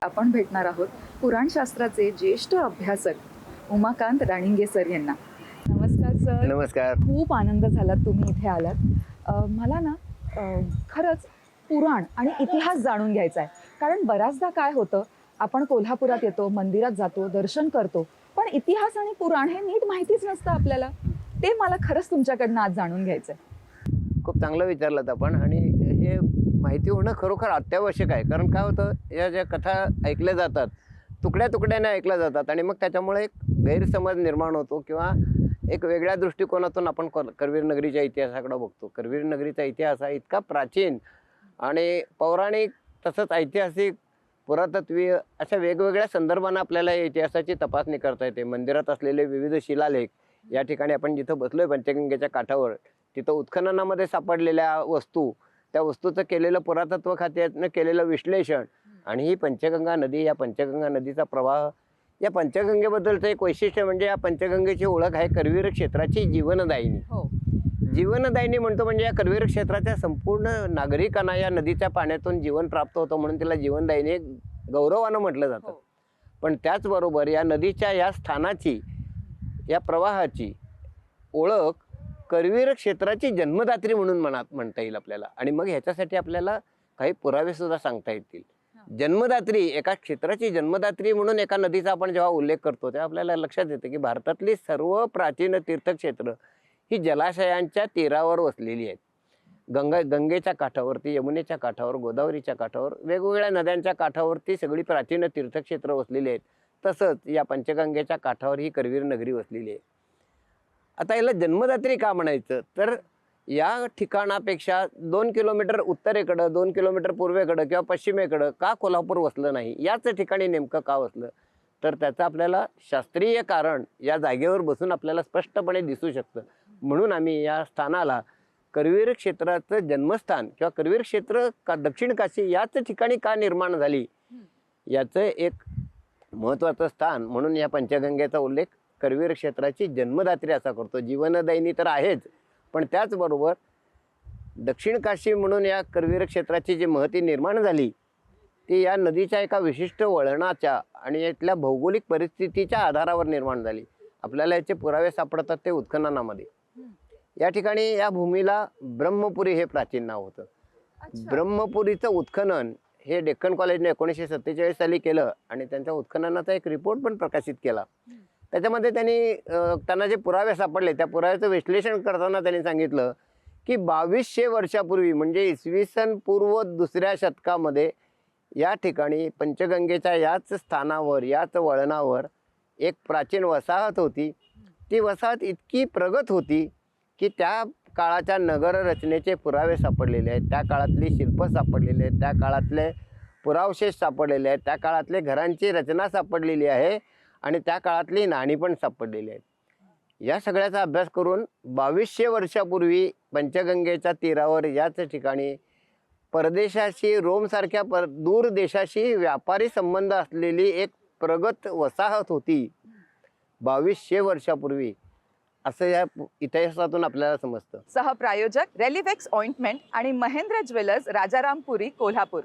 आपण भेटणार आहोत पुराणशास्त्राचे ज्येष्ठ अभ्यासक उमाकांत राणिंगे सर यांना. नमस्कार सर. नमस्कार. खूप आनंद झाला तुम्ही इथे आलात. मला ना खरंच पुराण आणि इतिहास जाणून घ्यायचा आहे. कारण बऱ्याचदा काय होतं, आपण कोल्हापुरात येतो, मंदिरात जातो, दर्शन करतो, पण इतिहास आणि पुराण हे नीट माहितीच नसतं आपल्याला. ते मला खरंच तुमच्याकडनं आज जाणून घ्यायचं आहे. खूप चांगलं विचारलं आपण. आणि हे माहिती होणं खरोखर अत्यावश्यक आहे. कारण काय होतं, या ज्या कथा ऐकल्या जातात तुकड्या तुकड्याने ऐकल्या जातात आणि मग त्याच्यामुळे एक गैरसमज निर्माण होतो किंवा एक वेगळ्या दृष्टिकोनातून आपण करवीर नगरीच्या इतिहासाकडे बघतो. करवीर नगरीचा इतिहास हा इतका प्राचीन आणि पौराणिक तसंच ऐतिहासिक पुरातत्वीय अशा वेगवेगळ्या संदर्भांना आपल्याला या इतिहासाची तपासणी करता येते. मंदिरात असलेले विविध शिलालेख, या ठिकाणी आपण जिथं बसलोय पंचगंगेच्या काठावर, तिथं उत्खननामध्ये सापडलेल्या वस्तू, त्या वस्तूचं केलेलं पुरातत्व खात्यानं केलेलं विश्लेषण आणि ही पंचगंगा नदी, या पंचगंगा नदीचा प्रवाह, या पंचगंगेबद्दलचं एक वैशिष्ट्य म्हणजे या पंचगंगेची ओळख आहे करवीर क्षेत्राची जीवनदायिनी. जीवनदायिनी म्हणतो म्हणजे या करवीर क्षेत्राच्या संपूर्ण नागरिकांना या नदीच्या पाण्यातून जीवन प्राप्त होतं म्हणून तिला जीवनदायिनी गौरवानं म्हटलं जातं. पण त्याचबरोबर या नदीच्या या स्थानाची, या प्रवाहाची ओळख करवीर क्षेत्राची जन्मदात्री म्हणून म्हणता येईल आपल्याला. आणि मग ह्याच्यासाठी आपल्याला काही पुरावे सुद्धा सांगता येतील. जन्मदात्री, एका क्षेत्राची जन्मदात्री म्हणून एका नदीचा आपण जेव्हा उल्लेख करतो तेव्हा आपल्याला लक्षात येतं की भारतातली सर्व प्राचीन तीर्थक्षेत्र ही जलाशयांच्या तीरावर वसलेली आहेत. गंगेच्या काठावरती, यमुनेच्या काठावर, गोदावरीच्या काठावर, वेगवेगळ्या नद्यांच्या काठावरती सगळी प्राचीन तीर्थक्षेत्र वसलेली आहेत. तसंच या पंचगंगेच्या काठावर ही करवीर नगरी वसलेली आहे. आता याला जन्मदात्री का म्हणायचं, तर या ठिकाणापेक्षा 2 किलोमीटर उत्तरेकडं, 2 किलोमीटर पूर्वेकडं किंवा पश्चिमेकडं का कोल्हापूर वसलं नाही, याच ठिकाणी नेमकं का वसलं, तर त्याचं आपल्याला शास्त्रीय कारण या जागेवर बसून आपल्याला स्पष्टपणे दिसू शकतं. म्हणून आम्ही या स्थानाला करवीर क्षेत्राचं जन्मस्थान किंवा करवीर क्षेत्र का दक्षिण काशी याच ठिकाणी का निर्माण झाली याचं एक महत्त्वाचं स्थान म्हणून या पंचगंगेचा उल्लेख करवीर क्षेत्राची जन्मदात्री असा करतो. जीवनदायिनी तर आहेच, पण त्याचबरोबर दक्षिण काशी म्हणून या करवीर क्षेत्राची जी महती निर्माण झाली ती या नदीच्या एका विशिष्ट वळणाच्या आणि यातल्या भौगोलिक परिस्थितीच्या आधारावर निर्माण झाली. आपल्याला याचे पुरावे सापडतात ते उत्खननामध्ये. या ठिकाणी या भूमीला ब्रह्मपुरी हे प्राचीन नाव होतं. ब्रह्मपुरीचं उत्खनन हे डेक्कन कॉलेजने 1947 साली केलं आणि त्यांच्या उत्खननाचा एक रिपोर्ट पण प्रकाशित केला. त्याच्यामध्ये त्यांना जे पुरावे सापडले त्या पुराव्याचं विश्लेषण करताना त्यांनी सांगितलं की 2200 वर्षापूर्वी म्हणजे इसवी सन पूर्व 2ऱ्या शतकामध्ये या ठिकाणी पंचगंगेच्या याच स्थानावर, याच वळणावर एक प्राचीन वसाहत होती. ती वसाहत इतकी प्रगत होती की त्या काळाच्या नगर रचनेचे पुरावे सापडलेले आहेत, त्या काळातली शिल्प सापडलेली आहेत, त्या काळातले पुरावशेष सापडलेले आहेत, त्या काळातले घरांची रचना सापडलेली आहे आणि त्या काळातली नाणी पण सापडलेली आहेत. या सगळ्याचा अभ्यास करून 2200 वर्षापूर्वी पंचगंगेच्या तीरावर याच ठिकाणी परदेशाशी, रोमसारख्या दूर देशाशी व्यापारी संबंध असलेली एक प्रगत वसाहत होती 2200 वर्षापूर्वी, असं या इतिहासातून आपल्याला समजतं. सहप्रायोजक रेलिवेक्स ऑइंटमेंट आणि महेंद्र ज्वेलर्स, राजारामपुरी, कोल्हापूर.